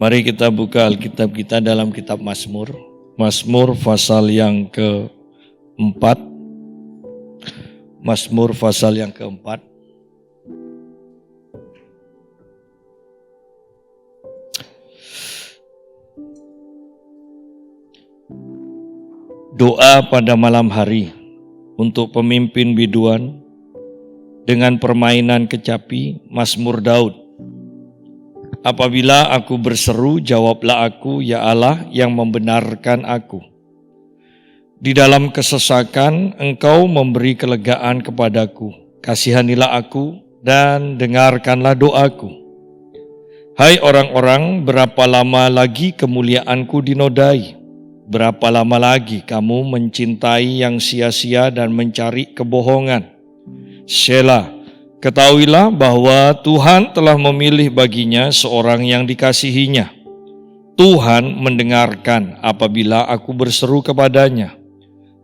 Mari kita buka Alkitab kita dalam kitab Mazmur. Mazmur pasal yang keempat. Mazmur pasal yang keempat. Doa pada malam hari untuk pemimpin biduan dengan permainan kecapi. Mazmur Daud. Apabila aku berseru, jawablah aku, ya Allah yang membenarkan aku. Di dalam kesesakan Engkau memberi kelegaan kepadaku. Kasihanilah aku dan dengarkanlah doaku. Hai orang-orang, berapa lama lagi kemuliaanku dinodai? Berapa lama lagi kamu mencintai yang sia-sia dan mencari kebohongan? Selah. Ketahuilah bahwa Tuhan telah memilih baginya seorang yang dikasihinya. Tuhan mendengarkan apabila aku berseru kepadanya.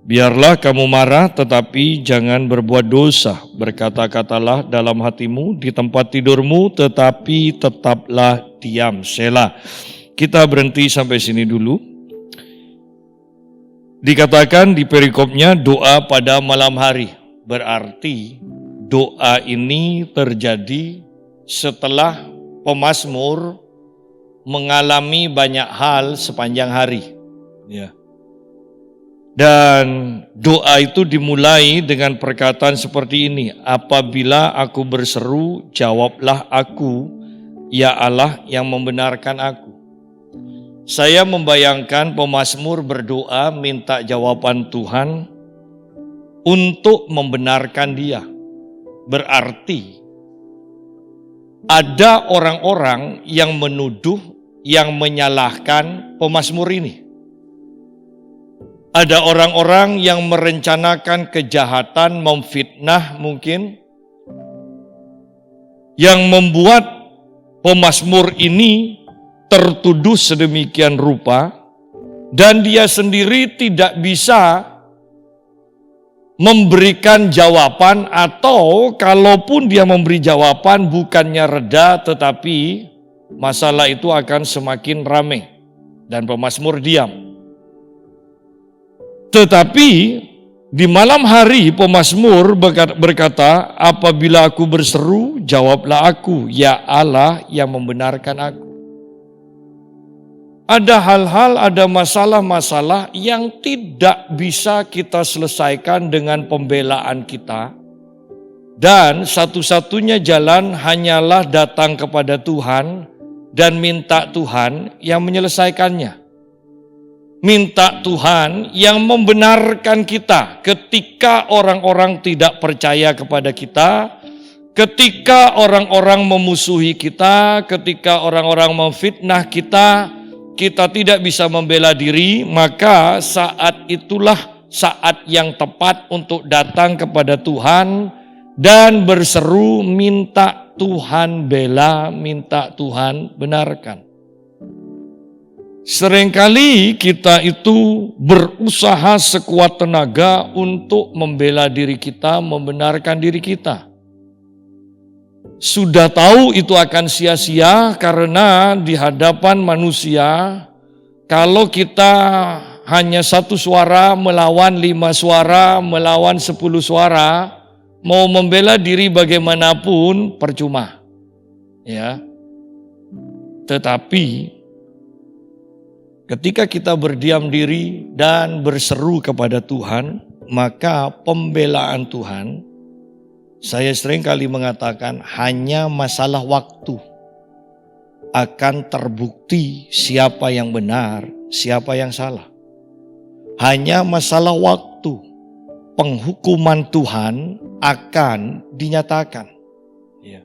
Biarlah kamu marah tetapi jangan berbuat dosa. Berkata-katalah dalam hatimu di tempat tidurmu tetapi tetaplah diam. Selah. Kita berhenti sampai sini dulu. Dikatakan di perikopnya doa pada malam hari. Berarti doa ini terjadi setelah pemazmur mengalami banyak hal sepanjang hari. Ya. Dan doa itu dimulai dengan perkataan seperti ini. Apabila aku berseru, jawablah aku, ya Allah yang membenarkan aku. Saya membayangkan pemazmur berdoa minta jawaban Tuhan untuk membenarkan dia. Berarti ada orang-orang yang menuduh, yang menyalahkan pemazmur ini. Ada orang-orang yang merencanakan kejahatan, memfitnah mungkin, yang membuat pemazmur ini tertuduh sedemikian rupa, dan dia sendiri tidak bisa memberikan jawaban, atau kalaupun dia memberi jawaban bukannya reda tetapi masalah itu akan semakin ramai dan pemazmur diam. Tetapi di malam hari pemazmur berkata, apabila aku berseru, jawablah aku, ya Allah yang membenarkan aku. Ada hal-hal, ada masalah-masalah yang tidak bisa kita selesaikan dengan pembelaan kita. Dan satu-satunya jalan hanyalah datang kepada Tuhan dan minta Tuhan yang menyelesaikannya. Minta Tuhan yang membenarkan kita ketika orang-orang tidak percaya kepada kita, ketika orang-orang memusuhi kita, ketika orang-orang memfitnah kita. Kita tidak bisa membela diri, maka saat itulah saat yang tepat untuk datang kepada Tuhan dan berseru minta Tuhan bela, minta Tuhan benarkan. Seringkali kita itu berusaha sekuat tenaga untuk membela diri kita, membenarkan diri kita. Sudah tahu itu akan sia-sia karena di hadapan manusia, kalau kita hanya satu suara melawan 5 suara, melawan 10 suara, mau membela diri bagaimanapun percuma. Ya. Tetapi ketika kita berdiam diri dan berseru kepada Tuhan, maka pembelaan Tuhan, saya sering kali mengatakan hanya masalah waktu akan terbukti siapa yang benar, siapa yang salah. Hanya masalah waktu penghukuman Tuhan akan dinyatakan. Ya.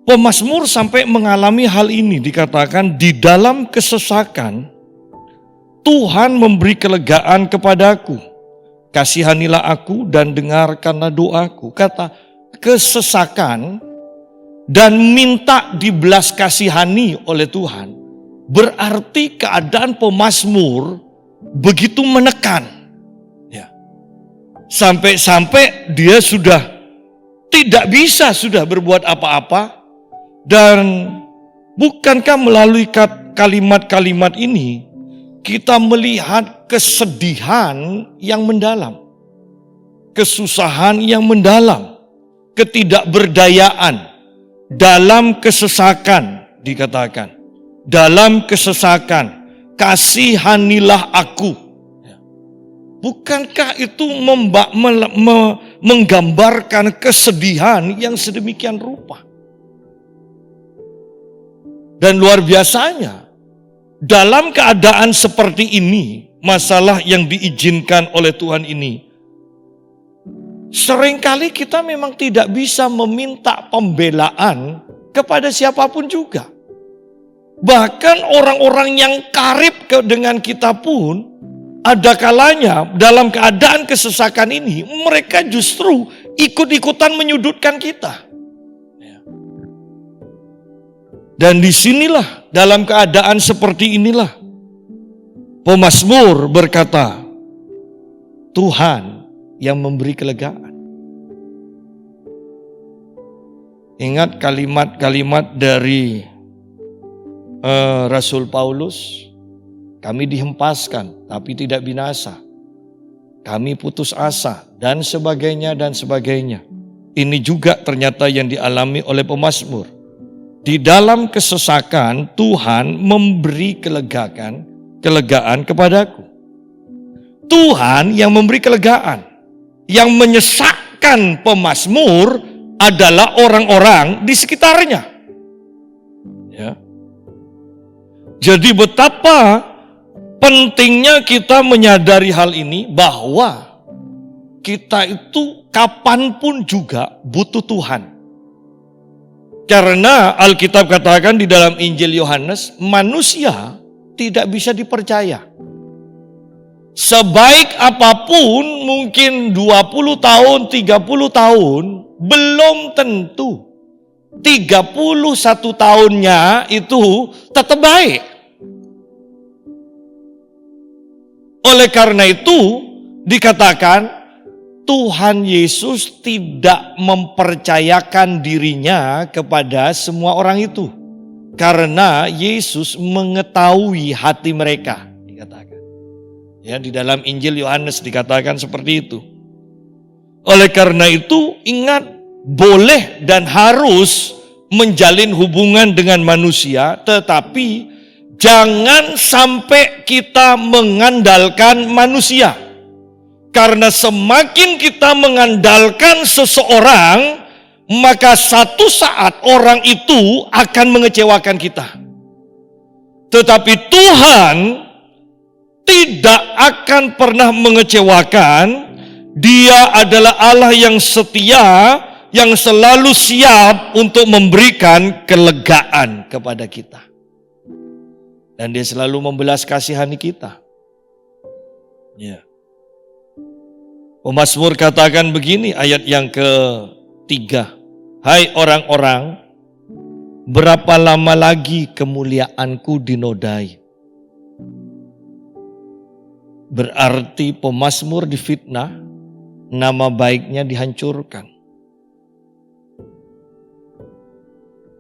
Pemazmur sampai mengalami hal ini, dikatakan di dalam kesesakan Tuhan memberi kelegaan kepadaku. Kasihanilah aku dan dengarkanlah doaku. Kata kesesakan dan minta dibelas kasihani oleh Tuhan. Berarti keadaan pemazmur begitu menekan. Ya. Sampai-sampai dia sudah tidak bisa sudah berbuat apa-apa. Dan Bukankah melalui kalimat-kalimat ini kita melihat kesedihan yang mendalam, kesusahan yang mendalam, ketidakberdayaan dalam kesesakan dikatakan. Dalam kesesakan, kasihanilah aku. Bukankah itu menggambarkan kesedihan yang sedemikian rupa? Dan luar biasanya, dalam keadaan seperti ini, masalah yang diizinkan oleh Tuhan ini, seringkali kita memang tidak bisa meminta pembelaan kepada siapapun juga. Bahkan orang-orang yang karib dengan kita pun, ada kalanya dalam keadaan kesesakan ini, mereka justru ikut-ikutan menyudutkan kita. Dan disinilah, dalam keadaan seperti inilah, pemazmur berkata, Tuhan yang memberi kelegaan. Ingat kalimat-kalimat dari Rasul Paulus, kami dihempaskan tapi tidak binasa. Kami putus asa dan sebagainya dan sebagainya. Ini juga ternyata yang dialami oleh pemazmur. Di dalam kesesakan Tuhan memberi kelegaan kepadaku. Tuhan yang memberi kelegaan. Yang menyesakkan pemazmur adalah orang-orang di sekitarnya. Ya. Jadi betapa pentingnya kita menyadari hal ini, bahwa kita itu kapanpun juga butuh Tuhan. Karena Alkitab katakan di dalam Injil Yohanes, manusia tidak bisa dipercaya. Sebaik apapun, mungkin 20 tahun, 30 tahun, belum tentu 31 tahunnya itu tetap baik. Oleh karena itu dikatakan Tuhan Yesus tidak mempercayakan dirinya kepada semua orang itu. Karena Yesus mengetahui hati mereka, dikatakan. Ya, di dalam Injil Yohanes dikatakan seperti itu. Oleh karena itu, ingat, boleh dan harus menjalin hubungan dengan manusia, tetapi jangan sampai kita mengandalkan manusia. Karena semakin kita mengandalkan seseorang, maka satu saat orang itu akan mengecewakan kita. Tetapi Tuhan tidak akan pernah mengecewakan. Dia adalah Allah yang setia, yang selalu siap untuk memberikan kelegaan kepada kita. Dan dia selalu membelas kasihani kita. Ya. Pemazmur katakan begini, ayat yang ke-3. Hai orang-orang, berapa lama lagi kemuliaanku dinodai? Berarti pemazmur difitnah, nama baiknya dihancurkan.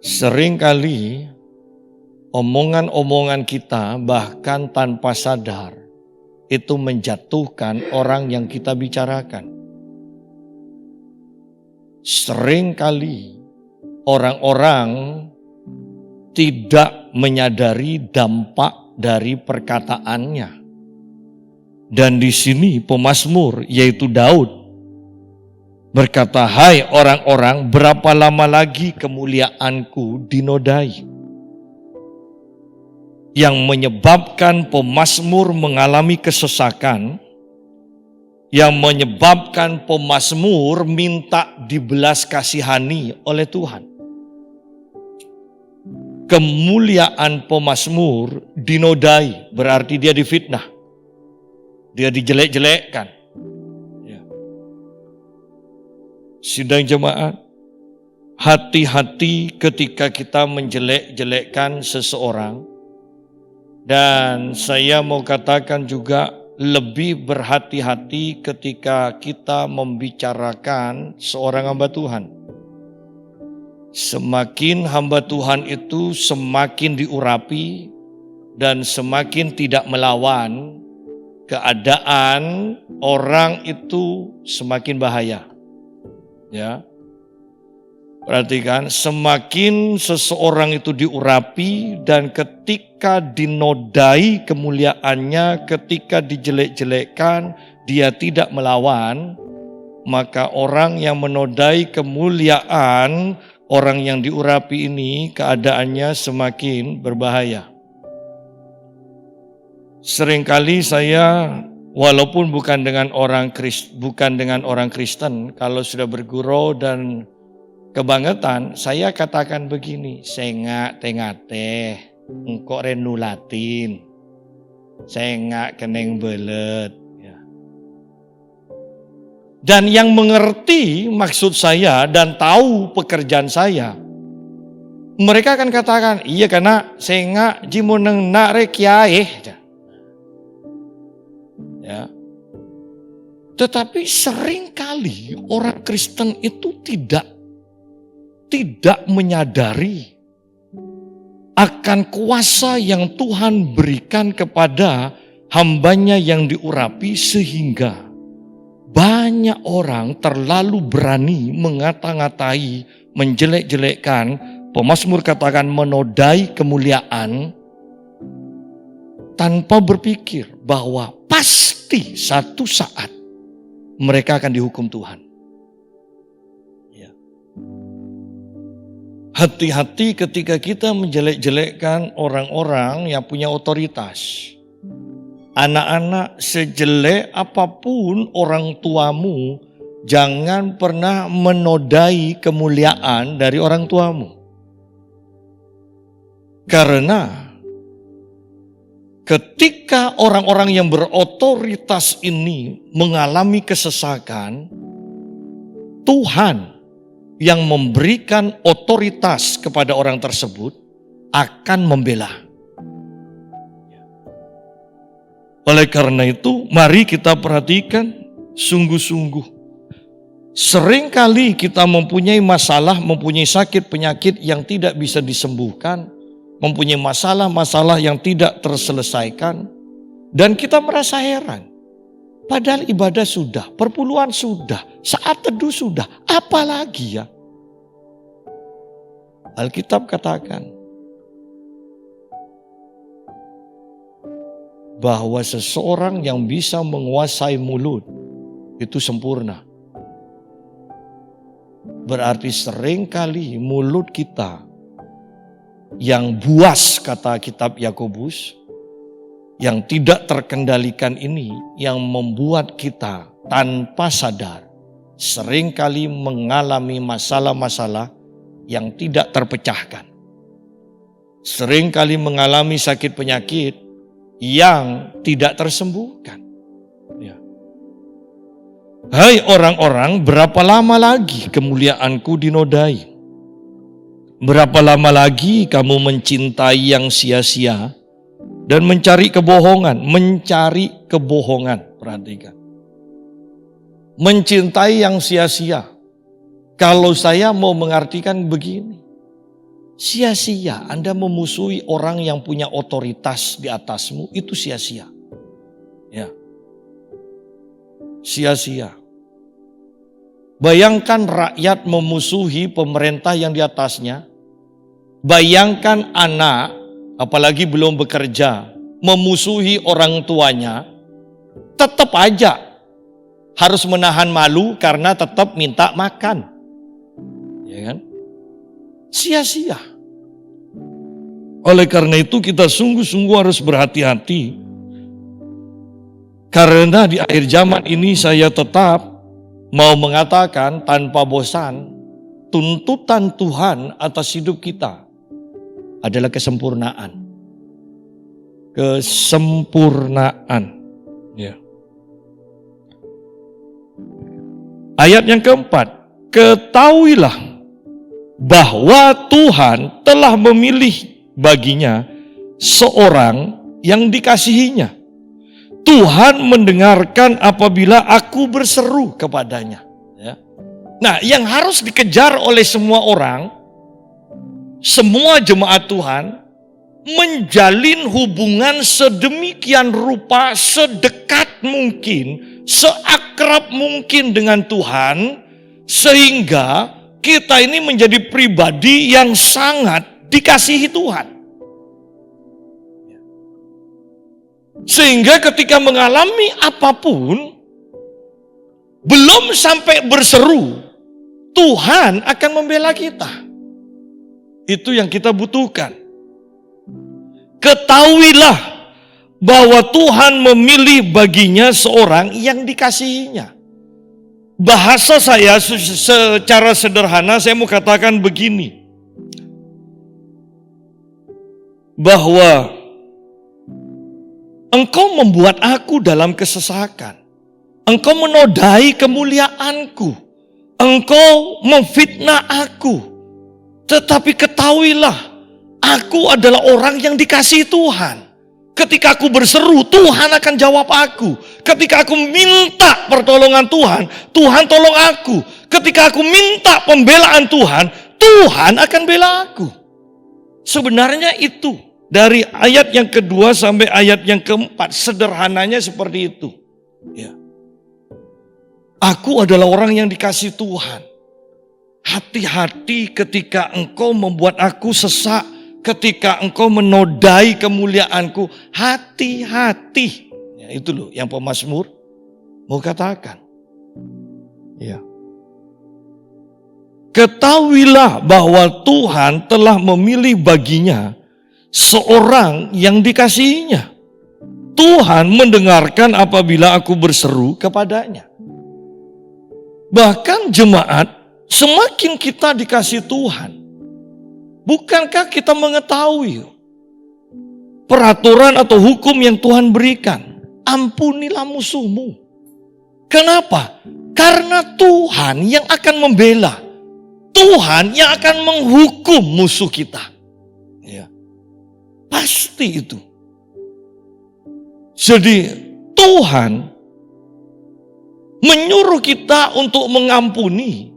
Seringkali omongan-omongan kita bahkan tanpa sadar itu menjatuhkan orang yang kita bicarakan. Seringkali orang-orang tidak menyadari dampak dari perkataannya. Dan di sini pemazmur, yaitu Daud, berkata, hai orang-orang, berapa lama lagi kemuliaanku dinodai? Yang menyebabkan pemazmur mengalami kesesakan, yang menyebabkan pemazmur minta dibelas kasihani oleh Tuhan. Kemuliaan pemazmur dinodai, berarti dia difitnah, dia dijelek-jelekkan. Ya. Sidang jemaat, hati-hati ketika kita menjelek-jelekkan seseorang. Dan saya mau katakan juga, lebih berhati-hati ketika kita membicarakan seorang hamba Tuhan. Semakin hamba Tuhan itu semakin diurapi dan semakin tidak melawan, keadaan orang itu semakin bahaya. Ya. Perhatikan, semakin seseorang itu diurapi dan ketika dinodai kemuliaannya, ketika dijelek-jelekkan, dia tidak melawan, maka orang yang menodai kemuliaan orang yang diurapi ini keadaannya semakin berbahaya. Seringkali saya walaupun bukan dengan orang Kristen, kalau sudah bergurau dan kebangetan, saya katakan begini, sengak tengate, engkau renu Latin, sengak keneng belet. Ya. Dan yang mengerti maksud saya dan tahu pekerjaan saya, mereka akan katakan, iya karena sengak jimuneng nak kiai. Ya. Tetapi seringkali orang Kristen itu tidak menyadari akan kuasa yang Tuhan berikan kepada hambanya yang diurapi, sehingga banyak orang terlalu berani mengata-ngatai, menjelek-jelekkan, pemazmur katakan menodai kemuliaan, tanpa berpikir bahwa pasti satu saat mereka akan dihukum Tuhan. Ya. Hati-hati ketika kita menjelek-jelekkan orang-orang yang punya otoritas. Anak-anak, sejelek apapun orang tuamu, jangan pernah menodai kemuliaan dari orang tuamu. Karena ketika orang-orang yang berotoritas ini mengalami kesesakan, Tuhan yang memberikan otoritas kepada orang tersebut akan membela. Oleh karena itu, mari kita perhatikan sungguh-sungguh. Seringkali kita mempunyai masalah, mempunyai sakit penyakit yang tidak bisa disembuhkan, mempunyai masalah-masalah yang tidak terselesaikan, dan kita merasa heran. Padahal ibadah sudah, perpuluhan sudah, saat teduh sudah, apalagi ya? Alkitab katakan bahwa seseorang yang bisa menguasai mulut itu sempurna. Berarti seringkali mulut kita yang buas, kata kitab Yakobus, yang tidak terkendalikan ini yang membuat kita tanpa sadar seringkali mengalami masalah-masalah yang tidak terpecahkan. Seringkali mengalami sakit penyakit yang tidak tersembuhkan. Ya. Hai orang-orang, berapa lama lagi kemuliaanku dinodai? Berapa lama lagi kamu mencintai yang sia-sia dan mencari kebohongan? Mencari kebohongan, perhatikan. Mencintai yang sia-sia. Kalau saya mau mengartikan begini. Sia-sia, Anda memusuhi orang yang punya otoritas di atasmu, itu sia-sia. Ya. Sia-sia. Bayangkan rakyat memusuhi pemerintah yang di atasnya. Bayangkan anak, apalagi belum bekerja, memusuhi orang tuanya, tetap aja harus menahan malu karena tetap minta makan. Ya kan? Sia-sia. Oleh karena itu kita sungguh-sungguh harus berhati-hati. Karena di akhir zaman ini saya tetap mau mengatakan tanpa bosan, tuntutan Tuhan atas hidup kita adalah kesempurnaan. Kesempurnaan. Ya. Ayat yang keempat, ketahuilah bahwa Tuhan telah memilih baginya seorang yang dikasihinya. Tuhan mendengarkan apabila aku berseru kepadanya. Ya. Nah, yang harus dikejar oleh semua orang semua jemaat Tuhan menjalin hubungan sedemikian rupa, sedekat mungkin, seakrab mungkin dengan Tuhan, sehingga kita ini menjadi pribadi yang sangat dikasihi Tuhan. Sehingga ketika mengalami apapun, belum sampai berseru, Tuhan akan membela kita. Itu yang kita butuhkan. Ketahuilah bahwa Tuhan memilih baginya seorang yang dikasihinya. Bahasa saya secara sederhana saya mau katakan begini. Bahwa engkau membuat aku dalam kesesakan. Engkau menodai kemuliaanku. Engkau memfitnah aku. Tetapi ketahuilah, aku adalah orang yang dikasihi Tuhan. Ketika aku berseru, Tuhan akan jawab aku. Ketika aku minta pertolongan Tuhan, Tuhan tolong aku. Ketika aku minta pembelaan Tuhan, Tuhan akan bela aku. Sebenarnya itu. Dari ayat yang kedua sampai ayat yang keempat, sederhananya seperti itu. Ya. Aku adalah orang yang dikasihi Tuhan. Hati-hati ketika engkau membuat aku sesak. Ketika engkau menodai kemuliaanku, hati-hati. Ya, itu loh yang pemazmur mau katakan. Ya. Ketahuilah bahwa Tuhan telah memilih baginya seorang yang dikasihinya. Tuhan mendengarkan apabila aku berseru kepadanya. Bahkan jemaat, semakin kita dikasih Tuhan, bukankah kita mengetahui peraturan atau hukum yang Tuhan berikan? Ampunilah musuhmu. Kenapa? Karena Tuhan yang akan membela. Tuhan yang akan menghukum musuh kita. Ya. Pasti itu. Jadi Tuhan menyuruh kita untuk mengampuni.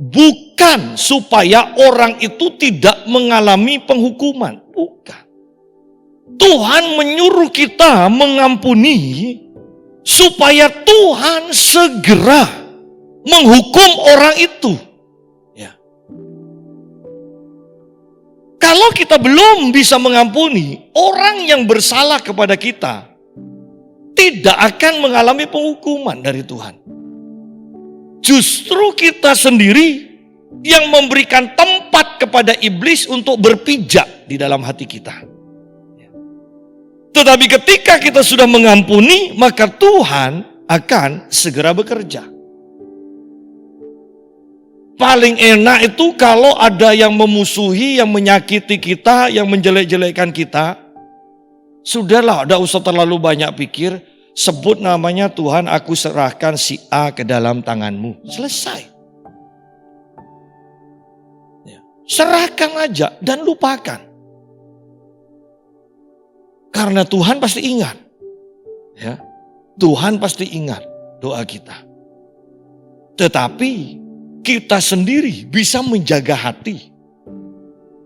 Bukan supaya orang itu tidak mengalami penghukuman. Bukan. Tuhan menyuruh kita mengampuni supaya Tuhan segera menghukum orang itu. Ya. Kalau kita belum bisa mengampuni, orang yang bersalah kepada kita tidak akan mengalami penghukuman dari Tuhan. Justru kita sendiri yang memberikan tempat kepada iblis untuk berpijak di dalam hati kita. Tetapi ketika kita sudah mengampuni, maka Tuhan akan segera bekerja. Paling enak itu kalau ada yang memusuhi, yang menyakiti kita, yang menjelek-jelekkan kita. Sudahlah, tidak usah terlalu banyak pikir. Sebut namanya, Tuhan, aku serahkan si A ke dalam tanganmu. Selesai. Ya. Serahkan aja dan lupakan. Karena Tuhan pasti ingat. Ya. Tuhan pasti ingat doa kita. Tetapi kita sendiri bisa menjaga hati.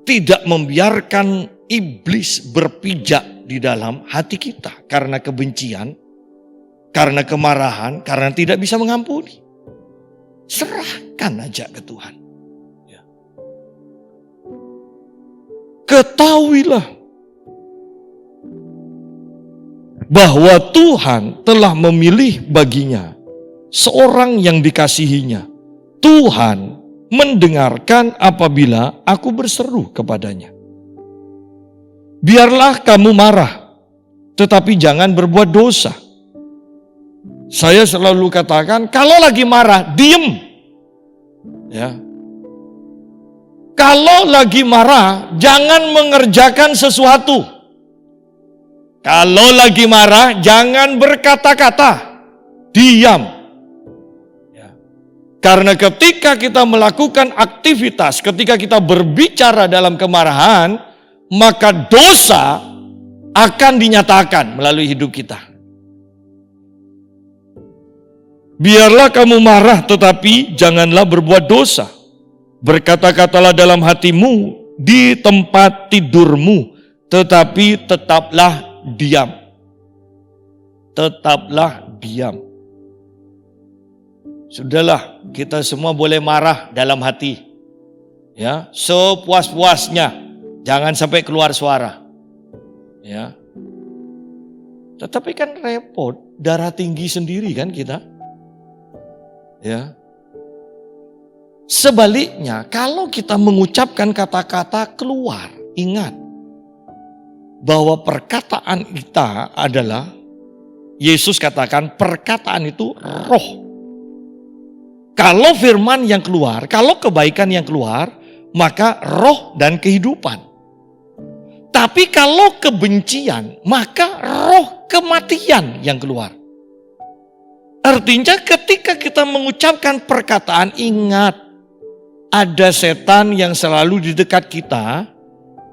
Tidak membiarkan iblis berpijak di dalam hati kita. Karena kebencian, karena kemarahan, karena tidak bisa mengampuni. Serahkan aja ke Tuhan. Ya. Ketahuilah bahwa Tuhan telah memilih baginya seorang yang dikasihinya. Tuhan mendengarkan apabila aku berseru kepadanya. Biarlah kamu marah, tetapi jangan berbuat dosa. Saya selalu katakan, kalau lagi marah, diem. Ya. Kalau lagi marah, jangan mengerjakan sesuatu. Kalau lagi marah, jangan berkata-kata. Diam. Ya. Karena ketika kita melakukan aktivitas, ketika kita berbicara dalam kemarahan, maka dosa akan dinyatakan melalui hidup kita. Biarlah kamu marah, tetapi janganlah berbuat dosa. Berkata-katalah dalam hatimu, di tempat tidurmu, tetapi tetaplah diam. Tetaplah diam. Sudahlah, kita semua boleh marah dalam hati. Ya, sepuas-puasnya. Jangan sampai keluar suara. Ya. Tetapi kan repot, darah tinggi sendiri kan kita. Ya. Sebaliknya, kalau kita mengucapkan kata-kata keluar, ingat bahwa perkataan kita adalah, Yesus katakan perkataan itu roh. Kalau firman yang keluar, kalau kebaikan yang keluar, maka roh dan kehidupan. Tapi kalau kebencian, maka roh kematian yang keluar. Artinya ketika kita mengucapkan perkataan, ingat, ada setan yang selalu di dekat kita.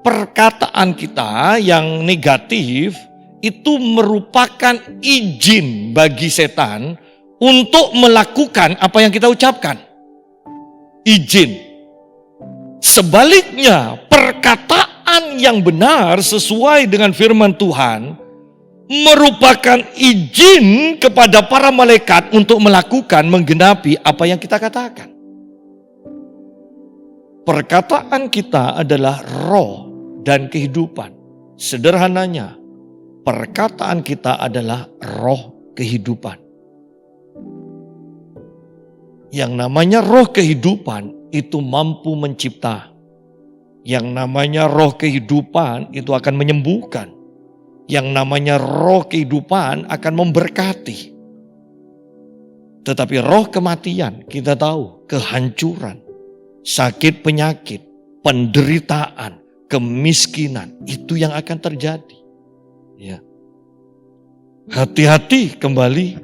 Perkataan kita yang negatif itu merupakan izin bagi setan untuk melakukan apa yang kita ucapkan. Izin. Sebaliknya, perkataan yang benar sesuai dengan firman Tuhan merupakan izin kepada para malaikat untuk melakukan, menggenapi apa yang kita katakan. Perkataan kita adalah roh dan kehidupan. Sederhananya, perkataan kita adalah roh kehidupan. Yang namanya roh kehidupan itu mampu mencipta. Yang namanya roh kehidupan itu akan menyembuhkan. Yang namanya roh kehidupan akan memberkati. Tetapi roh kematian, kita tahu, kehancuran, sakit penyakit, penderitaan, kemiskinan, itu yang akan terjadi. Ya. Hati-hati kembali,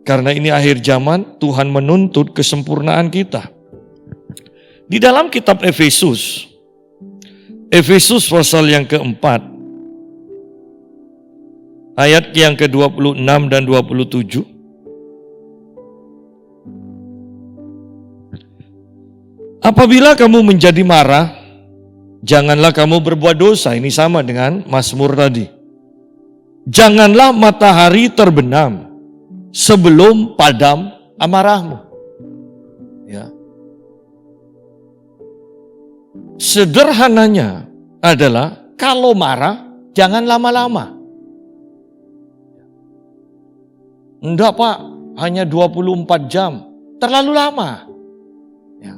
karena ini akhir zaman, Tuhan menuntut kesempurnaan kita. Di dalam kitab Efesus pasal yang keempat, ayat yang ke-26 dan 27. Apabila kamu menjadi marah, janganlah kamu berbuat dosa. Ini sama dengan Mazmur tadi. Janganlah matahari terbenam sebelum padam amarahmu. Ya. Sederhananya adalah kalau marah jangan lama-lama. Enggak Pak, hanya 24 jam. Terlalu lama. Ya.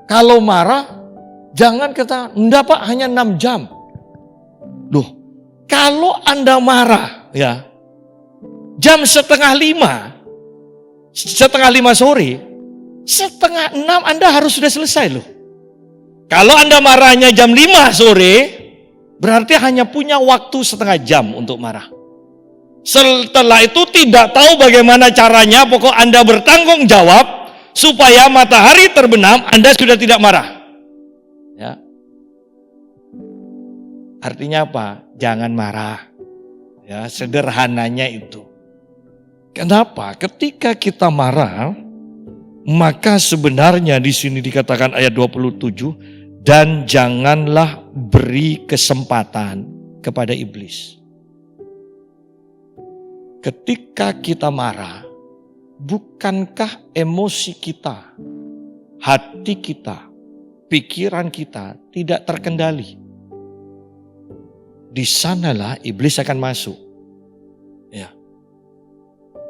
Kalau marah, jangan kata, enggak Pak, hanya 6 jam. Loh, kalau Anda marah, ya, jam 4:30 sore, 5:30 Anda harus sudah selesai loh. Kalau Anda marahnya jam 5 sore, berarti hanya punya waktu 1/2 jam untuk marah. Setelah itu tidak tahu bagaimana caranya, pokok Anda bertanggung jawab supaya matahari terbenam, Anda sudah tidak marah. Ya. Artinya apa? Jangan marah. Ya, sederhananya itu. Kenapa? Ketika kita marah, maka sebenarnya di sini dikatakan ayat 27, dan janganlah beri kesempatan kepada iblis. Ketika kita marah, bukankah emosi kita, hati kita, pikiran kita tidak terkendali? Di sanalah iblis akan masuk. Ya.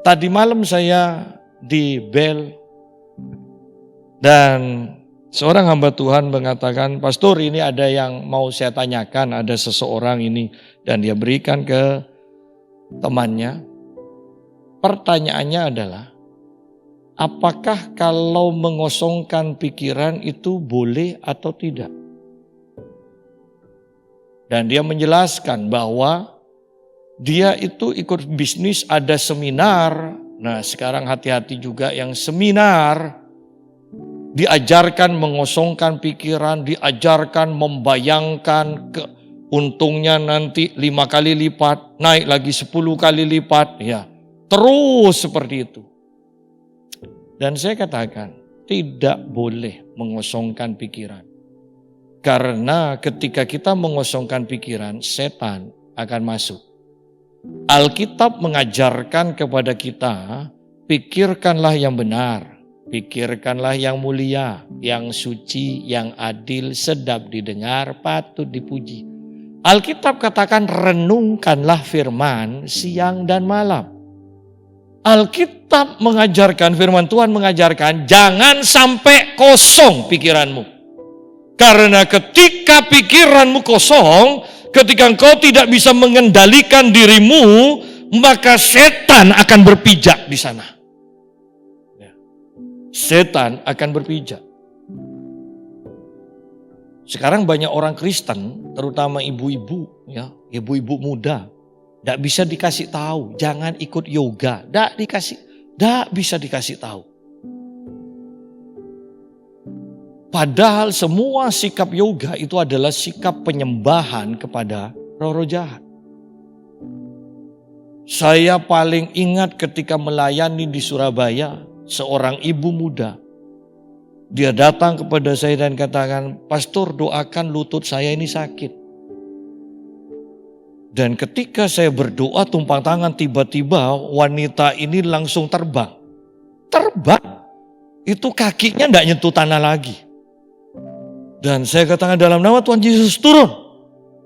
Tadi malam saya di bel dan seorang hamba Tuhan mengatakan, "Pastor, ini ada yang mau saya tanyakan, ada seseorang ini," dan dia berikan ke temannya. Pertanyaannya adalah, apakah kalau mengosongkan pikiran itu boleh atau tidak? Dan dia menjelaskan bahwa dia itu ikut bisnis, ada seminar. Nah, sekarang hati-hati juga yang seminar. Diajarkan mengosongkan pikiran, diajarkan membayangkan untungnya nanti 5 kali lipat, naik lagi 10 kali lipat. Ya, terus seperti itu. Dan saya katakan, tidak boleh mengosongkan pikiran. Karena ketika kita mengosongkan pikiran, setan akan masuk. Alkitab mengajarkan kepada kita, pikirkanlah yang benar, pikirkanlah yang mulia, yang suci, yang adil, sedap didengar, patut dipuji. Alkitab katakan renungkanlah firman siang dan malam. Alkitab mengajarkan, firman Tuhan mengajarkan, jangan sampai kosong pikiranmu. Karena ketika pikiranmu kosong, ketika engkau tidak bisa mengendalikan dirimu, maka setan akan berpijak di sana. Setan akan berpijak. Sekarang banyak orang Kristen, terutama ibu-ibu, ya, ibu-ibu muda, tidak bisa dikasih tahu, jangan ikut yoga, tidak bisa dikasih tahu. Padahal semua sikap yoga itu adalah sikap penyembahan kepada roh-roh jahat. Saya paling ingat ketika melayani di Surabaya, seorang ibu muda. Dia datang kepada saya dan katakan, "Pastor, doakan lutut saya ini sakit." Dan ketika saya berdoa tumpang tangan, tiba-tiba wanita ini langsung terbang. Terbang, itu kakinya tidak nyentuh tanah lagi. Dan saya katakan dalam nama Tuhan Yesus turun.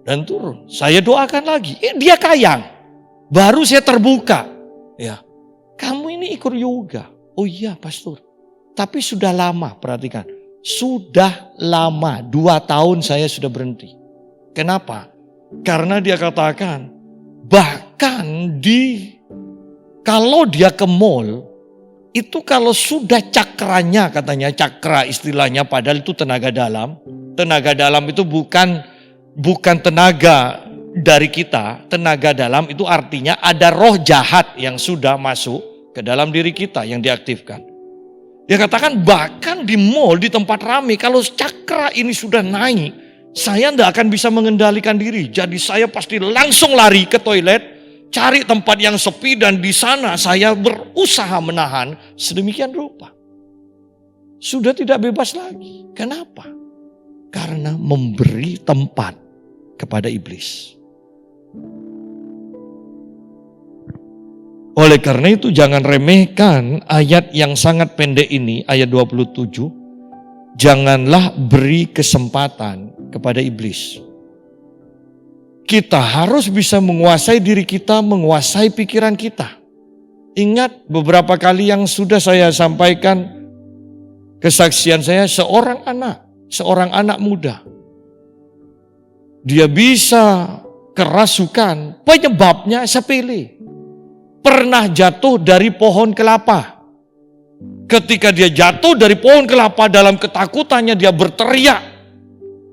Dan turun. Saya doakan lagi. Dia kayang. Baru saya terbuka. Ya, kamu ini ikut yoga. Oh iya pastor. Tapi sudah lama, perhatikan. Sudah lama, 2 tahun saya sudah berhenti. Kenapa? Karena dia katakan, bahkan kalau dia ke mall, itu kalau sudah cakranya, katanya cakra istilahnya, padahal itu tenaga dalam. Tenaga dalam itu bukan tenaga dari kita. Tenaga dalam itu artinya ada roh jahat yang sudah masuk ke dalam diri kita yang diaktifkan. Dia katakan bahkan di mall, di tempat ramai, kalau cakra ini sudah naik, saya tidak akan bisa mengendalikan diri. Jadi saya pasti langsung lari ke toilet, cari tempat yang sepi, dan di sana saya berusaha menahan sedemikian rupa. Sudah tidak bebas lagi. Kenapa? Karena memberi tempat kepada iblis. Oleh karena itu jangan remehkan ayat yang sangat pendek ini, ayat 27. Janganlah beri kesempatan kepada iblis. Kita harus bisa menguasai diri kita, menguasai pikiran kita. Ingat beberapa kali yang sudah saya sampaikan kesaksian saya, seorang anak muda. Dia bisa kerasukan, penyebabnya sepele. Pernah jatuh dari pohon kelapa. Ketika dia jatuh dari pohon kelapa, dalam ketakutannya dia berteriak.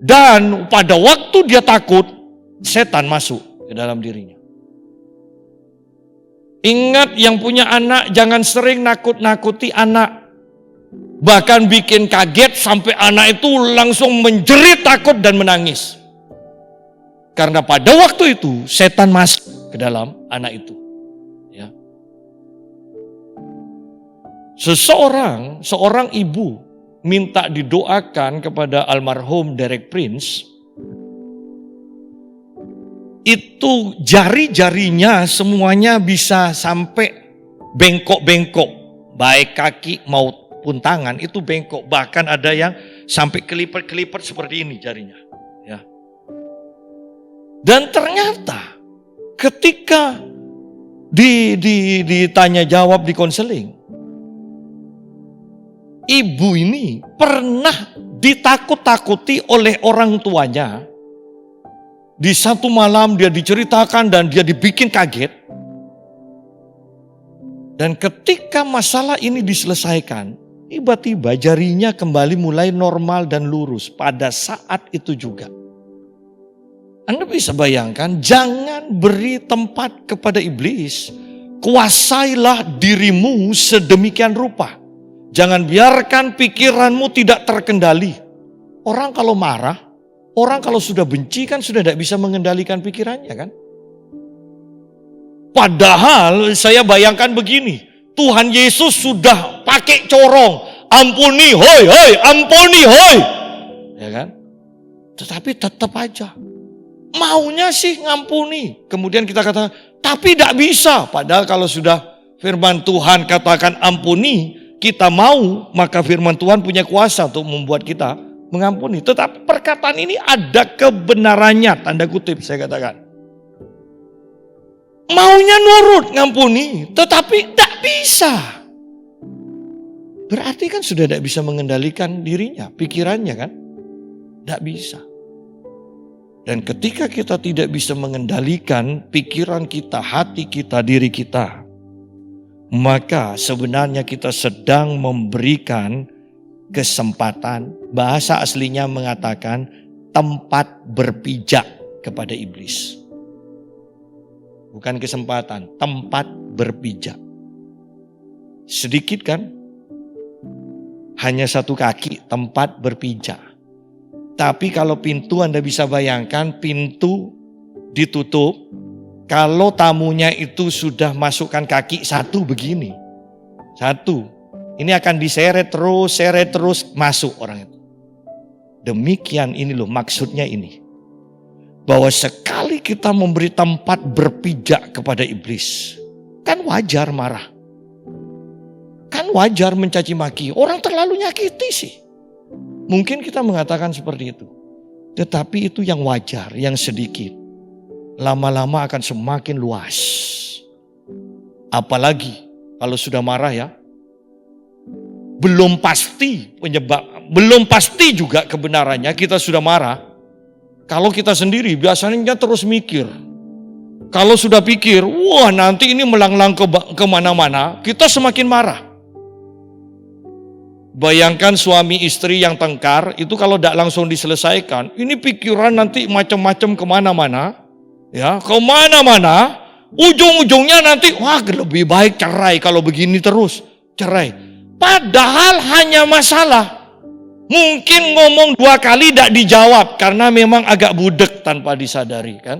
Dan pada waktu dia takut, setan masuk ke dalam dirinya. Ingat yang punya anak, jangan sering nakut-nakuti anak. Bahkan bikin kaget sampai anak itu langsung menjerit takut dan menangis. Karena pada waktu itu setan masuk ke dalam anak itu. Ya. Seorang ibu minta didoakan kepada almarhum Derek Prince. Itu jari-jarinya semuanya bisa sampai bengkok-bengkok. Baik kaki maupun tangan itu bengkok. Bahkan ada yang sampai kelipet-kelipet seperti ini jarinya. Ya. Dan ternyata ketika ditanya jawab di konseling, ibu ini pernah ditakut-takuti oleh orang tuanya. Di satu malam dia diceritakan dan dia dibikin kaget. Dan ketika masalah ini diselesaikan, tiba-tiba jarinya kembali mulai normal dan lurus pada saat itu juga. Anda bisa bayangkan, jangan beri tempat kepada iblis. Kuasailah dirimu sedemikian rupa. Jangan biarkan pikiranmu tidak terkendali. Orang kalau marah, orang kalau sudah benci kan sudah tidak bisa mengendalikan pikirannya kan. Padahal saya bayangkan begini, Tuhan Yesus sudah pakai corong, ampuni, hoi, hoi, ampuni, hoi. Ya kan? Tetapi tetap aja maunya sih ngampuni. Kemudian kita katakan, tapi tidak bisa. Padahal kalau sudah firman Tuhan katakan ampuni, kita mau, maka firman Tuhan punya kuasa untuk membuat kita mengampuni. Tetapi perkataan ini ada kebenarannya, tanda kutip saya katakan. Maunya nurut ngampuni, tetapi tidak bisa. Berarti kan sudah tidak bisa mengendalikan dirinya, pikirannya kan? Tidak bisa. Dan ketika kita tidak bisa mengendalikan pikiran kita, hati kita, diri kita, maka sebenarnya kita sedang memberikan kesempatan, bahasa aslinya mengatakan tempat berpijak kepada iblis. Bukan kesempatan, tempat berpijak. Sedikit kan? Hanya satu kaki tempat berpijak. Tapi kalau pintu Anda bisa bayangkan, pintu ditutup, kalau tamunya itu sudah masukkan kaki satu begini. Satu. Ini akan diseret terus masuk orang itu. Demikian ini loh maksudnya ini. Bahwa sekali kita memberi tempat berpijak kepada iblis, kan wajar marah. Kan wajar mencaci maki. Orang terlalu nyakiti sih. Mungkin kita mengatakan seperti itu. Tetapi itu yang wajar, yang sedikit. Lama-lama akan semakin luas. Apalagi kalau sudah marah ya. Belum pasti juga kebenarannya kita sudah marah. Kalau kita sendiri biasanya terus mikir. Kalau sudah pikir, wah nanti ini melanglang kemana-mana, kita semakin marah. Bayangkan suami istri yang tengkar, itu kalau tidak langsung diselesaikan, ini pikiran nanti macam-macam kemana-mana. Ya, kemana-mana, ujung-ujungnya nanti, wah lebih baik cerai kalau begini terus, cerai. Padahal hanya masalah. Mungkin ngomong 2 kali tidak dijawab, karena memang agak budek tanpa disadari kan.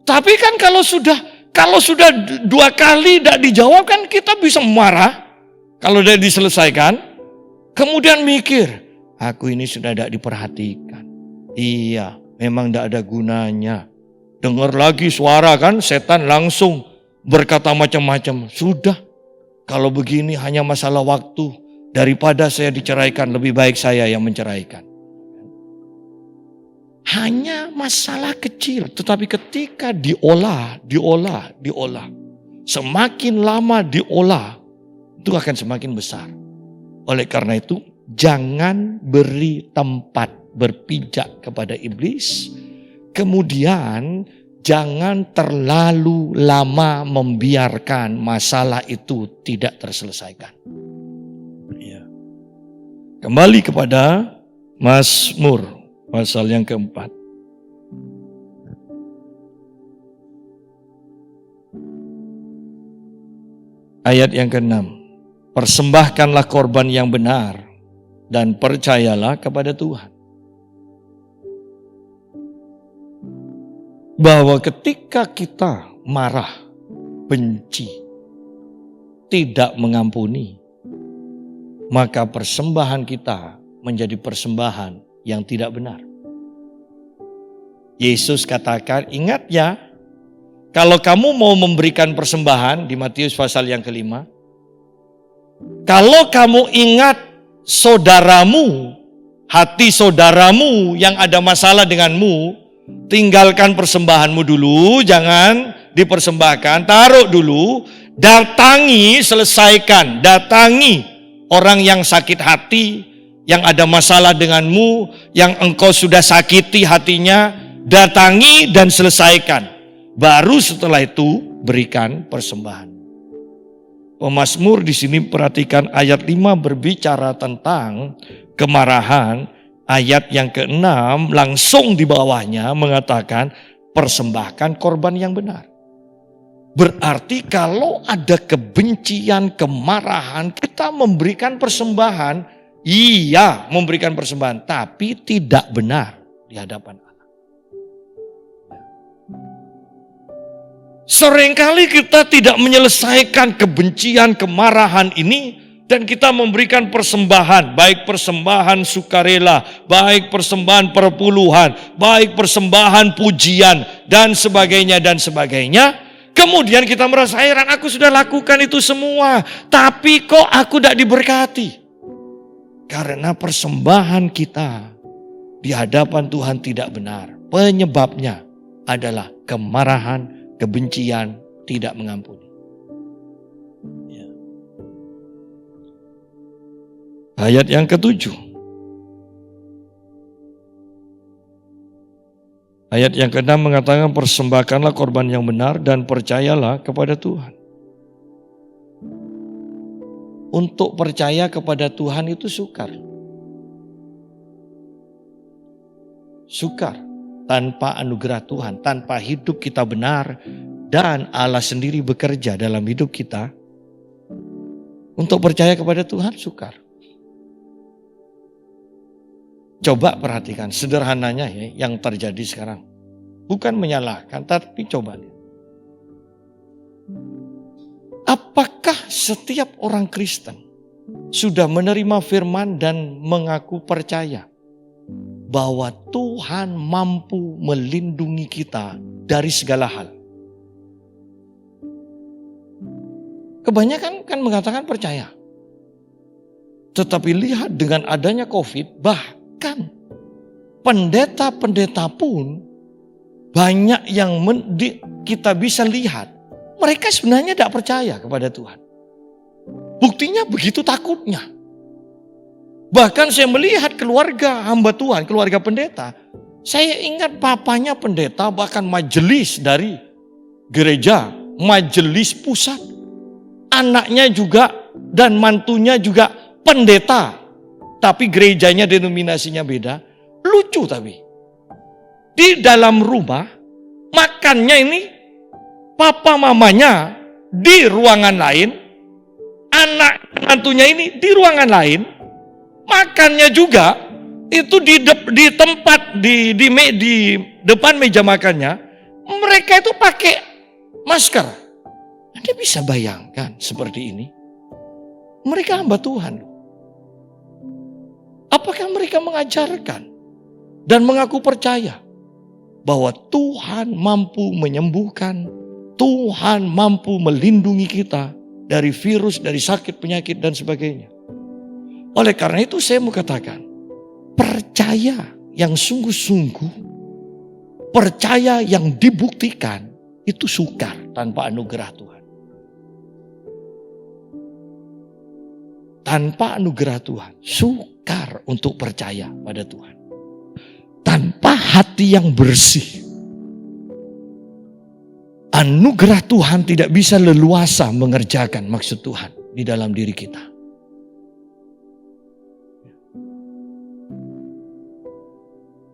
Tapi kan kalau sudah 2 kali tidak dijawab kan kita bisa marah. Kalau tidak diselesaikan. Kemudian mikir. Aku ini sudah tidak diperhatikan. Iya memang tidak ada gunanya. Dengar lagi suara kan setan langsung berkata macam-macam. Sudah. Kalau begini hanya masalah waktu. Daripada saya diceraikan lebih baik saya yang menceraikan. Hanya masalah kecil, tetapi ketika diolah. Semakin lama diolah, itu akan semakin besar. Oleh karena itu, jangan beri tempat berpijak kepada iblis. Kemudian, jangan terlalu lama membiarkan masalah itu tidak terselesaikan. Ya. Kembali kepada Mazmur. Pasal yang keempat. Ayat yang ke-6. Persembahkanlah korban yang benar dan percayalah kepada Tuhan. Bahwa ketika kita marah, benci, tidak mengampuni, maka persembahan kita menjadi persembahan yang tidak benar. Yesus katakan, ingat ya, kalau kamu mau memberikan persembahan di Matius pasal yang ke-5, kalau kamu ingat saudaramu, hati saudaramu yang ada masalah denganmu, tinggalkan persembahanmu dulu, jangan dipersembahkan, taruh dulu, datangi, selesaikan, datangi orang yang sakit hati, yang ada masalah denganmu, yang engkau sudah sakiti hatinya, datangi dan selesaikan. Baru setelah itu berikan persembahan. Pemazmur di sini perhatikan ayat 5 berbicara tentang kemarahan. Ayat yang ke-6 langsung di bawahnya mengatakan persembahkan korban yang benar. Berarti kalau ada kebencian, kemarahan, kita memberikan persembahan. Iya, memberikan persembahan, tapi tidak benar di hadapan Allah. Seringkali kita tidak menyelesaikan kebencian, kemarahan ini, dan kita memberikan persembahan, baik persembahan sukarela, baik persembahan perpuluhan, baik persembahan pujian, dan sebagainya, dan sebagainya. Kemudian kita merasa heran, aku sudah lakukan itu semua, tapi kok aku tidak diberkati? Karena persembahan kita di hadapan Tuhan tidak benar. Penyebabnya adalah kemarahan, kebencian, tidak mengampuni. Ya. Ayat yang ke-7. Ayat yang ke-6 mengatakan, persembahkanlah korban yang benar dan percayalah kepada Tuhan. Untuk percaya kepada Tuhan itu sukar. Sukar. Tanpa anugerah Tuhan, tanpa hidup kita benar, dan Allah sendiri bekerja dalam hidup kita, untuk percaya kepada Tuhan sukar. Coba perhatikan sederhananya ya, yang terjadi sekarang. Bukan menyalahkan, tapi coba lihat. Apakah setiap orang Kristen sudah menerima firman dan mengaku percaya bahwa Tuhan mampu melindungi kita dari segala hal? Kebanyakan kan mengatakan percaya. Tetapi lihat dengan adanya COVID, bahkan pendeta-pendeta pun banyak yang kita bisa lihat, mereka sebenarnya tidak percaya kepada Tuhan. Buktinya begitu takutnya. Bahkan saya melihat keluarga hamba Tuhan, keluarga pendeta. Saya ingat papanya pendeta, bahkan majelis dari gereja, majelis pusat. Anaknya juga dan mantunya juga pendeta. Tapi gerejanya denominasinya beda. Lucu tapi. Di dalam rumah, makannya ini papa mamanya di ruangan lain. Anak mantunya ini di ruangan lain. Makannya juga itu di tempat di depan meja makannya, mereka itu pakai masker. Anda bisa bayangkan seperti ini? Mereka hamba Tuhan. Apakah mereka mengajarkan dan mengaku percaya bahwa Tuhan mampu menyembuhkan, Tuhan mampu melindungi kita dari virus, dari sakit, penyakit dan sebagainya? Oleh karena itu saya mau katakan, percaya yang sungguh-sungguh, percaya yang dibuktikan, itu sukar tanpa anugerah Tuhan. Tanpa anugerah Tuhan, sukar untuk percaya pada Tuhan. Tanpa hati yang bersih, anugerah Tuhan tidak bisa leluasa mengerjakan maksud Tuhan di dalam diri kita.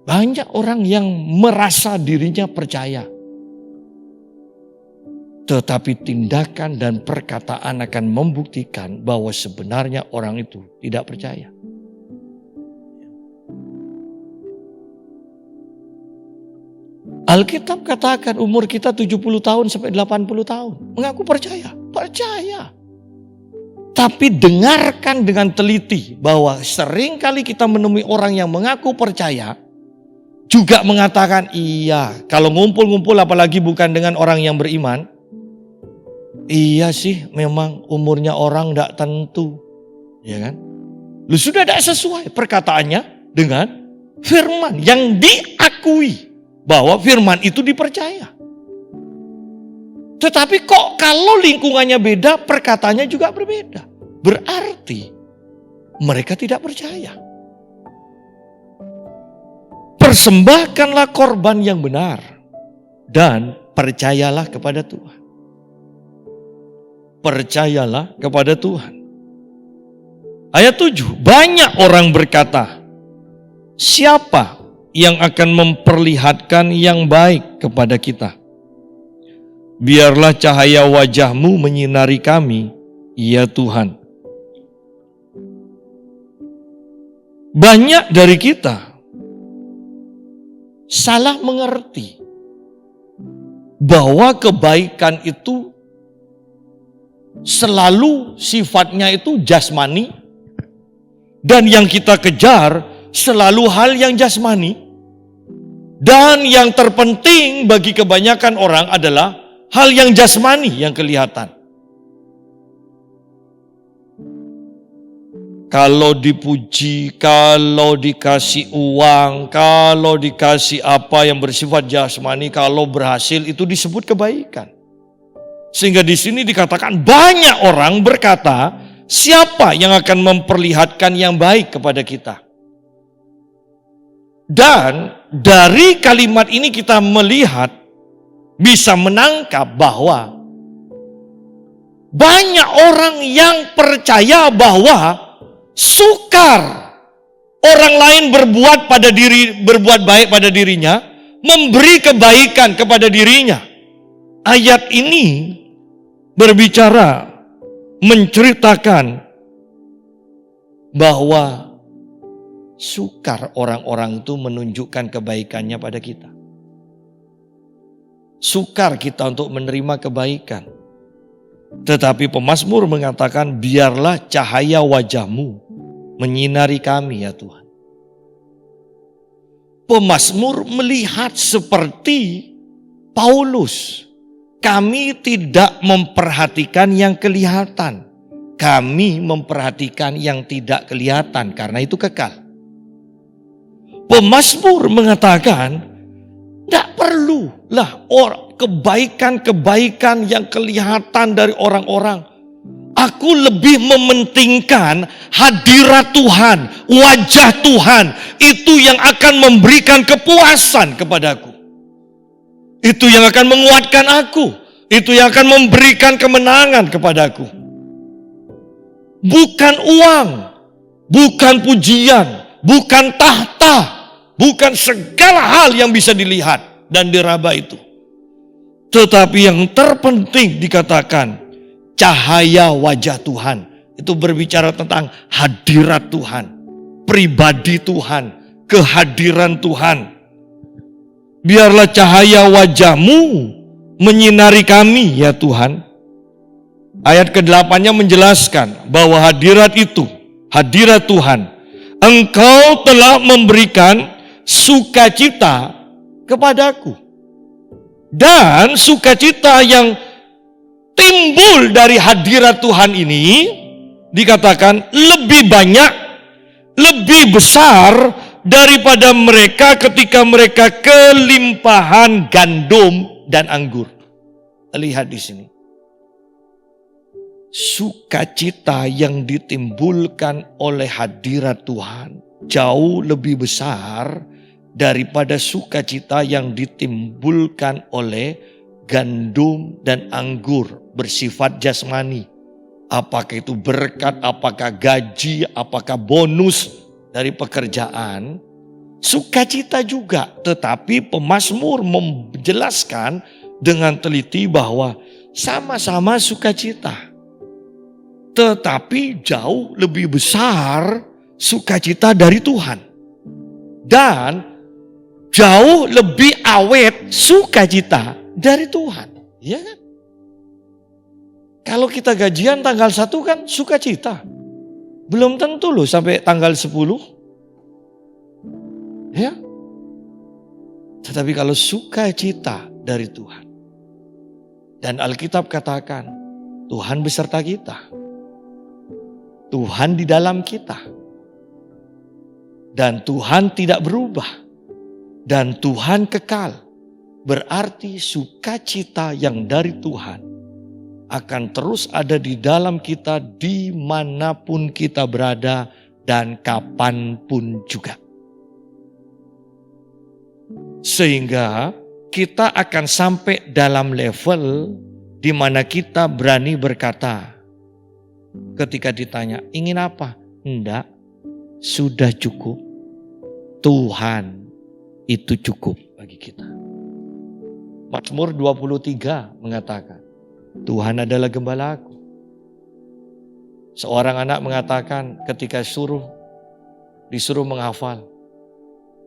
Banyak orang yang merasa dirinya percaya. Tetapi tindakan dan perkataan akan membuktikan bahwa sebenarnya orang itu tidak percaya. Alkitab katakan umur kita 70 tahun sampai 80 tahun. Mengaku percaya? Percaya. Tapi dengarkan dengan teliti bahwa seringkali kita menemui orang yang mengaku percaya, juga mengatakan iya, kalau ngumpul-ngumpul apalagi bukan dengan orang yang beriman. Iya sih memang umurnya orang tidak tentu. Ya kan? Lu sudah tidak sesuai perkataannya dengan firman yang diakui bahwa firman itu dipercaya. Tetapi kok kalau lingkungannya beda, perkataannya juga berbeda. Berarti mereka tidak percaya. Persembahkanlah korban yang benar dan percayalah kepada Tuhan. Percayalah kepada Tuhan. Ayat 7, banyak orang berkata, siapa yang akan memperlihatkan yang baik kepada kita? Biarlah cahaya wajah-Mu menyinari kami, ya Tuhan. Banyak dari kita salah mengerti bahwa kebaikan itu selalu sifatnya itu jasmani, dan yang kita kejar selalu hal yang jasmani, dan yang terpenting bagi kebanyakan orang adalah hal yang jasmani yang kelihatan. Kalau dipuji, kalau dikasih uang, kalau dikasih apa yang bersifat jasmani, kalau berhasil itu disebut kebaikan. Sehingga di sini dikatakan banyak orang berkata, siapa yang akan memperlihatkan yang baik kepada kita? Dan dari kalimat ini kita melihat, bisa menangkap bahwa banyak orang yang percaya bahwa sukar orang lain berbuat baik pada dirinya, memberi kebaikan kepada dirinya. Ayat ini berbicara, menceritakan bahwa sukar orang-orang itu menunjukkan kebaikannya pada kita. Sukar kita untuk menerima kebaikan. Tetapi pemazmur mengatakan, biarlah cahaya wajah-Mu menyinari kami ya Tuhan. Pemazmur melihat seperti Paulus. Kami tidak memperhatikan yang kelihatan. Kami memperhatikan yang tidak kelihatan karena itu kekal. Pemazmur mengatakan, tidak perlulah kebaikan-kebaikan yang kelihatan dari orang-orang. Aku lebih mementingkan hadirat Tuhan, wajah Tuhan. Itu yang akan memberikan kepuasan kepadaku. Itu yang akan menguatkan aku. Itu yang akan memberikan kemenangan kepadaku. Bukan uang, bukan pujian, bukan tahta, bukan segala hal yang bisa dilihat dan diraba itu. Tetapi yang terpenting dikatakan, cahaya wajah Tuhan. Itu berbicara tentang hadirat Tuhan, pribadi Tuhan, kehadiran Tuhan. Biarlah cahaya wajah-Mu menyinari kami ya Tuhan. Ayat ke-8-nya menjelaskan bahwa hadirat itu, hadirat Tuhan, Engkau telah memberikan sukacita kepadaku. Dan sukacita yang timbul dari hadirat Tuhan ini dikatakan lebih banyak, lebih besar daripada mereka ketika mereka kelimpahan gandum dan anggur. Lihat di sini. Sukacita yang ditimbulkan oleh hadirat Tuhan jauh lebih besar daripada sukacita yang ditimbulkan oleh gandum dan anggur bersifat jasmani. Apakah itu berkat, apakah gaji, apakah bonus dari pekerjaan, sukacita juga. Tetapi pemazmur menjelaskan dengan teliti bahwa sama-sama sukacita. Tetapi jauh lebih besar sukacita dari Tuhan. Dan jauh lebih awet sukacita dari Tuhan. Ya kan? Kalau kita gajian tanggal 1 kan sukacita. Belum tentu loh sampai tanggal 10. Ya. Tetapi kalau sukacita dari Tuhan. Dan Alkitab katakan, Tuhan beserta kita. Tuhan di dalam kita. Dan Tuhan tidak berubah. Dan Tuhan kekal. Berarti sukacita yang dari Tuhan akan terus ada di dalam kita dimanapun kita berada dan kapanpun juga. Sehingga kita akan sampai dalam level di mana kita berani berkata, ketika ditanya, ingin apa? Enggak, sudah cukup. Tuhan itu cukup bagi kita. Mazmur 23 mengatakan, Tuhan adalah gembalaku. Seorang anak mengatakan ketika disuruh menghafal,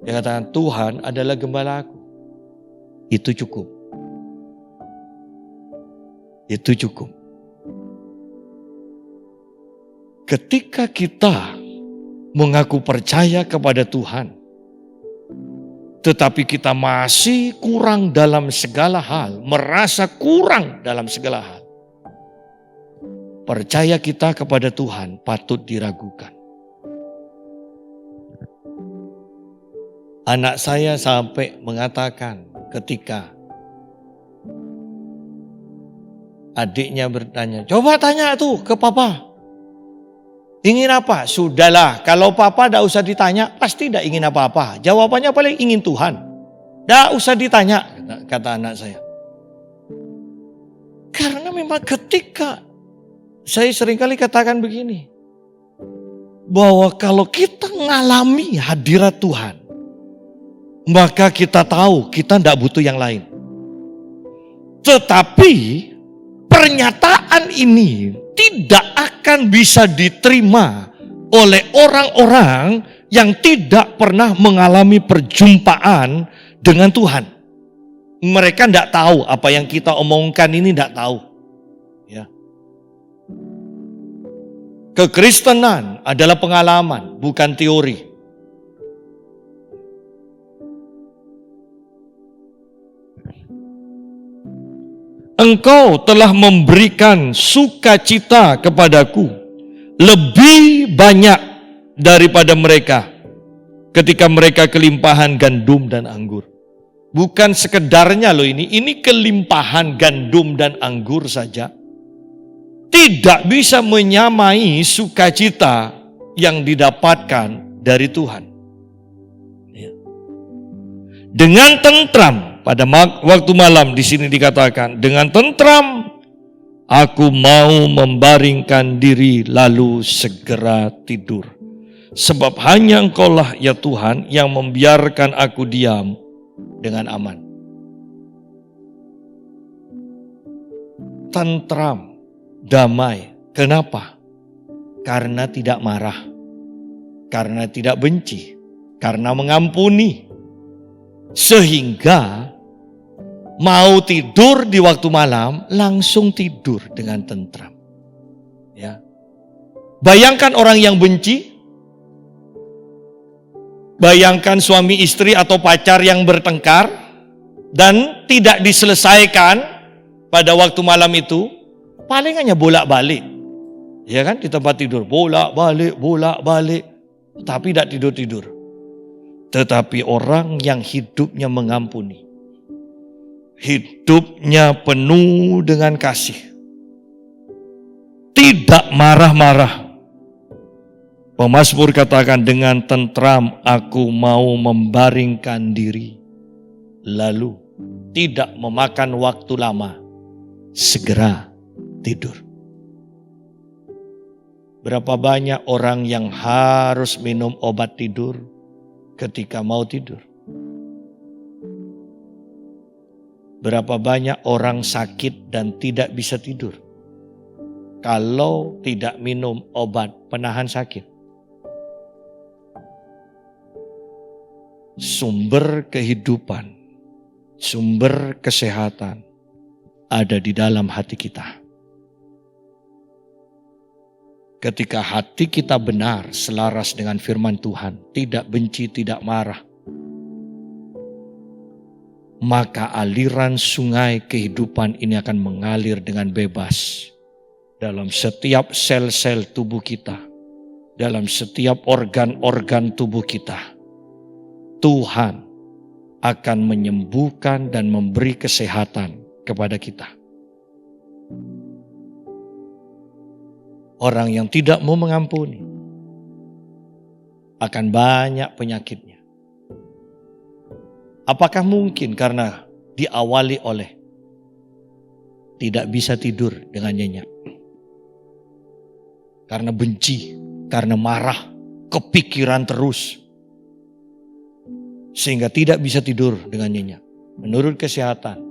dia katakan, Tuhan adalah gembalaku. Itu cukup. Itu cukup. Ketika kita mengaku percaya kepada Tuhan, tetapi kita masih kurang dalam segala hal, merasa kurang dalam segala hal, percaya kita kepada Tuhan patut diragukan. Anak saya sampai mengatakan ketika adiknya bertanya, coba tanya tuh ke papa, ingin apa? Sudahlah, kalau papa tidak usah ditanya, pasti tidak ingin apa-apa. Jawabannya paling ingin Tuhan. Tidak usah ditanya, kata anak saya. Karena memang ketika saya seringkali katakan begini, bahwa kalau kita mengalami hadirat Tuhan, maka kita tahu kita tidak butuh yang lain. Tetapi pernyataan ini tidak akan bisa diterima oleh orang-orang yang tidak pernah mengalami perjumpaan dengan Tuhan. Mereka tidak tahu apa yang kita omongkan ini, tidak tahu. Ya. Kekristenan adalah pengalaman, bukan teori. Engkau telah memberikan sukacita kepadaku lebih banyak daripada mereka ketika mereka kelimpahan gandum dan anggur. Bukan sekedarnya loh ini kelimpahan gandum dan anggur saja. Tidak bisa menyamai sukacita yang didapatkan dari Tuhan. Dengan tentram, pada waktu malam di sini dikatakan, dengan tentram aku mau membaringkan diri lalu segera tidur. Sebab hanya Engkaulah ya Tuhan yang membiarkan aku diam dengan aman. Tentram, damai. Kenapa? Karena tidak marah, karena tidak benci, karena mengampuni. Sehingga mau tidur di waktu malam langsung tidur dengan tentram. Ya. Bayangkan orang yang benci, bayangkan suami istri atau pacar yang bertengkar dan tidak diselesaikan pada waktu malam itu, paling hanya bolak-balik. Ya kan, di tempat tidur bolak-balik, tapi tidak tidur-tidur. Tetapi orang yang hidupnya mengampuni, hidupnya penuh dengan kasih, tidak marah-marah. Pemazmur katakan, dengan tentram aku mau membaringkan diri, lalu tidak memakan waktu lama, segera tidur. Berapa banyak orang yang harus minum obat tidur ketika mau tidur? Berapa banyak orang sakit dan tidak bisa tidur kalau tidak minum obat penahan sakit? Sumber kehidupan, sumber kesehatan ada di dalam hati kita. Ketika hati kita benar, selaras dengan firman Tuhan, tidak benci, tidak marah, maka aliran sungai kehidupan ini akan mengalir dengan bebas dalam setiap sel-sel tubuh kita, dalam setiap organ-organ tubuh kita. Tuhan akan menyembuhkan dan memberi kesehatan kepada kita. Orang yang tidak mau mengampuni akan banyak penyakitnya. Apakah mungkin karena diawali oleh tidak bisa tidur dengan nyenyak? Karena benci, karena marah, kepikiran terus, sehingga tidak bisa tidur dengan nyenyak. Menurut kesehatan,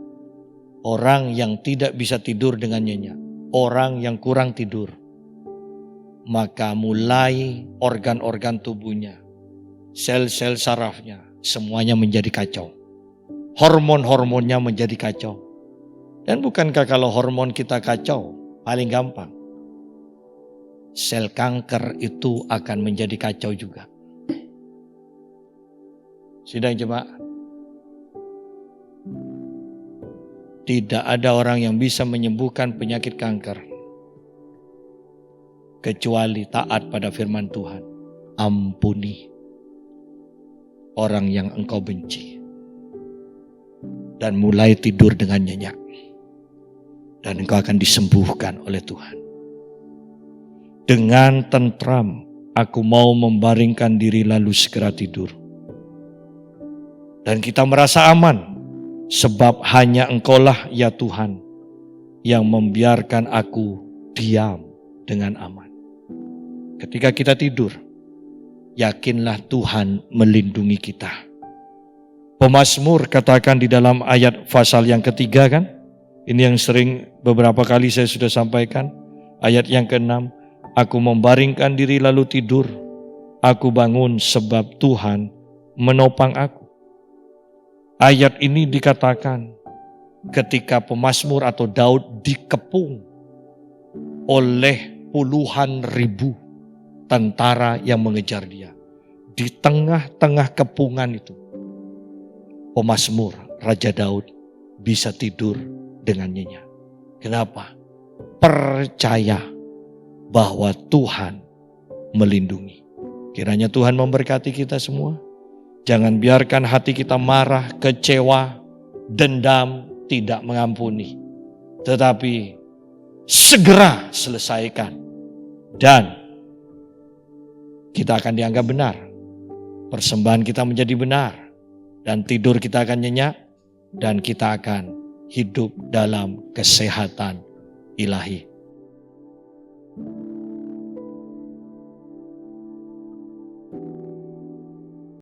orang yang tidak bisa tidur dengan nyenyak, orang yang kurang tidur, maka mulai organ-organ tubuhnya, sel-sel sarafnya, semuanya menjadi kacau. Hormon-hormonnya menjadi kacau. Dan bukankah kalau hormon kita kacau, paling gampang, sel kanker itu akan menjadi kacau juga. Sidang jemaat, tidak ada orang yang bisa menyembuhkan penyakit kanker kecuali taat pada firman Tuhan. Ampuni orang yang engkau benci dan mulai tidur dengan nyenyak, dan engkau akan disembuhkan oleh Tuhan. Dengan tentram aku mau membaringkan diri lalu segera tidur. Dan kita merasa aman, sebab hanya Engkaulah ya Tuhan yang membiarkan aku diam dengan aman. Ketika kita tidur, yakinlah Tuhan melindungi kita. Pemazmur katakan di dalam ayat pasal yang ketiga kan, ini yang sering beberapa kali saya sudah sampaikan, ayat yang ke-6, aku membaringkan diri lalu tidur, aku bangun sebab Tuhan menopang aku. Ayat ini dikatakan ketika pemazmur atau Daud dikepung oleh puluhan ribu tentara yang mengejar dia. Di tengah-tengah kepungan itu, pemazmur Raja Daud bisa tidur dengan nyenyak. Kenapa? Percaya bahwa Tuhan melindungi. Kiranya Tuhan memberkati kita semua. Jangan biarkan hati kita marah, kecewa, dendam, tidak mengampuni. Tetapi segera selesaikan. Dan kita akan dianggap benar. Persembahan kita menjadi benar. Dan tidur kita akan nyenyak. Dan kita akan hidup dalam kesehatan ilahi.